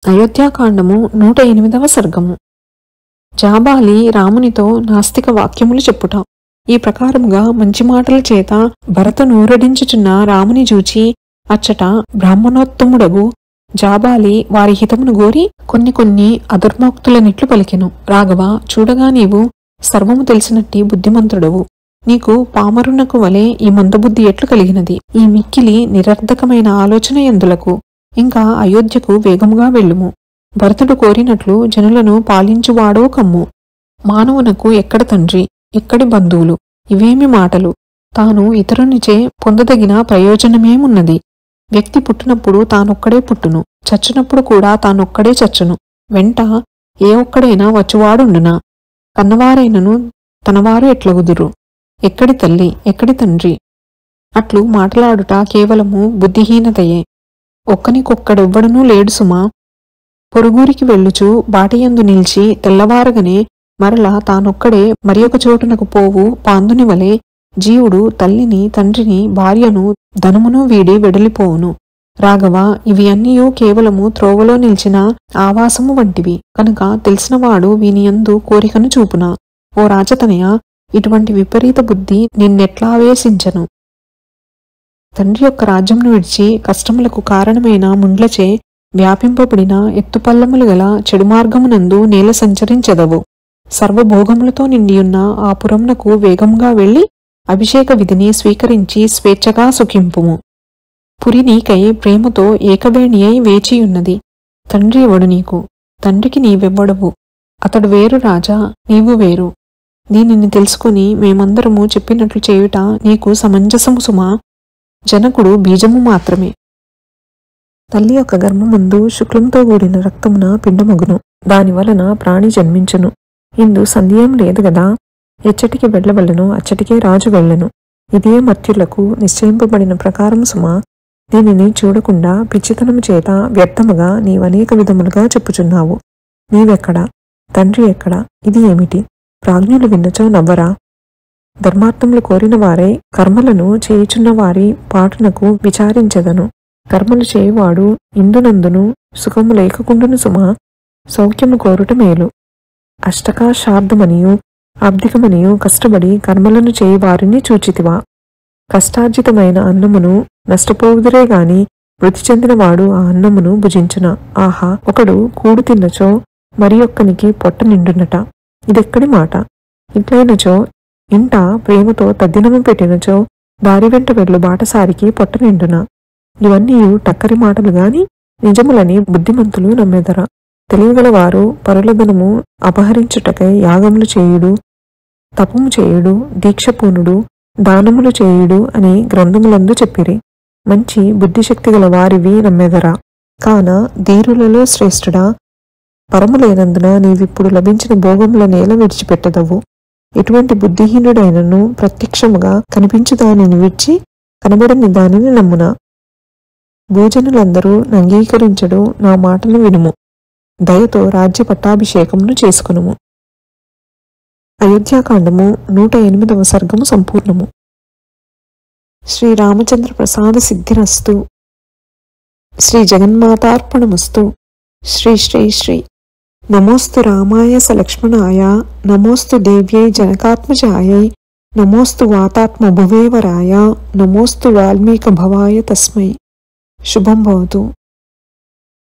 అయోధ్యాకాండము 108వ సర్గము. జాబాలి రామునితో నాస్తిక వాక్యములు చెప్పుట. ఈ ప్రకారముగా మంచి మాటల చేత భరత నూరడించుచున్న రాముని చూచి అచ్చట బ్రాహ్మణోత్తముడగు జాబాలి వారి హితమును గోరి కొన్ని అధర్మోక్తులనిట్లు పలికెను. రాఘవ, చూడగా నీవు సర్వము తెలిసినట్టి బుద్ధిమంతుడవు. నీకు పామరునకు వలె ఈ మందబుద్ధి ఎట్లు కలిగినది? ఈ మిక్కిలి నిరర్ధకమైన ఆలోచన ఎందులకు? ఇంకా అయోధ్యకు వేగముగా వెళ్ళుము. భరతుడు కోరినట్లు జనులను పాలించువాడో కమ్ము. మానవునకు ఎక్కడ తండ్రి, ఎక్కడి బంధువులు? ఇవేమి మాటలు? తాను ఇతరునిచే పొందదగిన ప్రయోజనమేమున్నది? వ్యక్తి పుట్టినప్పుడు తానొక్కడే పుట్టును, చచ్చినప్పుడు కూడా తానొక్కడే చచ్చును. వెంట ఏ ఒక్కడైనా వచ్చువాడుండునా? కన్నవారైనను తనవారు ఎట్లగుదురు? ఎక్కడి తల్లి, ఎక్కడి తండ్రి? అట్లు మాటలాడుట కేవలము బుద్ధిహీనతయే. ఒక్కనికొక్కడెవ్వడనూ లేడు సుమా. పొరుగురికి వెళ్ళుచు బాటియందు నిలిచి తెల్లవారగనే మరలా తానొక్కడే మరి ఒక చోటునకు పోవు పాందుని వలె జీవుడు తల్లిని, తండ్రిని, భార్యను, ధనమును వీడి వెడలిపోవును. రాఘవ, ఇవి అన్నీయూ కేవలము త్రోవలో నిలిచిన ఆవాసము వంటివి కనుక తెలిసినవాడు వీనియందు కోరికను చూపునా? ఓ రాజతనయ, ఇటువంటి విపరీత బుద్ధి నిన్నెట్లావేశించను? తండ్రి యొక్క రాజ్యంను విడిచి కష్టములకు కారణమైన ముండ్లచే వ్యాపింపబడిన ఎత్తుపల్లములు గల చెడు మార్గమునందు నేల సంచరించెదవు. సర్వభోగములతో నిండియున్న ఆ పురమునకు వేగంగా వెళ్లి అభిషేక విధిని స్వీకరించి స్వేచ్ఛగా సుఖింపుము. పురి నీకై ప్రేమతో ఏకవేణి అయి వేచియున్నది. తండ్రి ఎవడు నీకు? తండ్రికి నీవెవ్వడవు? అతడు వేరు రాజా, నీవు వేరు. దీనిని తెలుసుకుని మేమందరము చెప్పినట్లు చేయుట నీకు సమంజసము సుమా. జనకుడు బీజము మాత్రమే. తల్లి యొక్క గర్భమందు శుక్లంతో కూడిన రక్తమున పిండమగును. దానివలన ప్రాణి జన్మించును. ఇందు సందేహం లేదు గదా. ఎచ్చటికి వెళ్లవలనో అచ్చటికే రాజు వెళ్ళను. ఇదే మర్త్యులకు నిశ్చయింపబడిన ప్రకారం సుమా. దీనిని చూడకుండా పిచ్చితనము చేత వ్యర్థముగా నీవనేక విధములుగా చెప్పుచున్నావు. నీవెక్కడా? తండ్రి ఎక్కడా? ఇది ఏమిటి? ప్రాజ్ఞులు విన్నచో నవ్వరా? ధర్మార్థములు కోరిన వారై కర్మలను చేయుచున్న వారి పాటునకు విచారించదను. కర్మలు చేయువాడు ఇందునందును సుఖము లేకుండును సుమా. సౌఖ్యము కోరుట మేలు. అష్టకాశాబ్దమనియు ఆబ్దికమనియు కష్టపడి కర్మలను చేయువారిని చూచితివా? కష్టార్జితమైన అన్నమును నష్టపోవుదురే గాని మృతి చెందినవాడు ఆ అన్నమును భుజించున. ఆహా, ఒకడు కూడు తిన్నచో మరి ఒక్కనికి పొట్ట నిండునట. ఇదెక్కడి మాట? ఇట్లైనచో ఇంట ప్రేమతో తద్దినము పెట్టినచో దారి వెంట వెళ్ళు బాటసారికి పొట్ట నిండునా? ఇవన్నీ టక్కరి మాటలు గాని నిజములని బుద్ధిమంతులు నమ్మెదరా? తెలియగలవారు పరులధనము అపహరించుటకై యాగములు చేయుడు, తపము చేయుడు, దీక్షపూనుడు, దానములు చేయుడు అని గ్రంథములందు చెప్పిరి. మంచి బుద్ధిశక్తి గల వారివి నమ్మెదరా? కాన ధీరులలో శ్రేష్ఠుడా, పరములేనందున నీవిప్పుడు లభించిన భోగముల నేల విడిచిపెట్టదవు. ఎటువంటి బుద్ధిహీనుడైనను ప్రత్యక్షముగా కనిపించు దానిని విడిచి కనబడని దానిని నమ్మున. భోజనులందరూ నంగీకరించడు నా మాటను వినుము. దయతో రాజ్య పట్టాభిషేకమును చేసుకునుము. అయోధ్యాకాండము 108వ సర్గము సంపూర్ణము. శ్రీరామచంద్ర ప్రసాద సిద్ధిరస్తు. శ్రీ జగన్మాతార్పణమస్తు. శ్రీ శ్రీ శ్రీ. నమోస్తు రామాయ సలక్ష్మణాయ, నమోస్తు దేవ్యై జనకాత్మజాయై, నమోస్తు వాతాత్మ భువేవరాయ, నమోస్తు వాల్మీక భవాయ తస్మై. శుభం భవతు.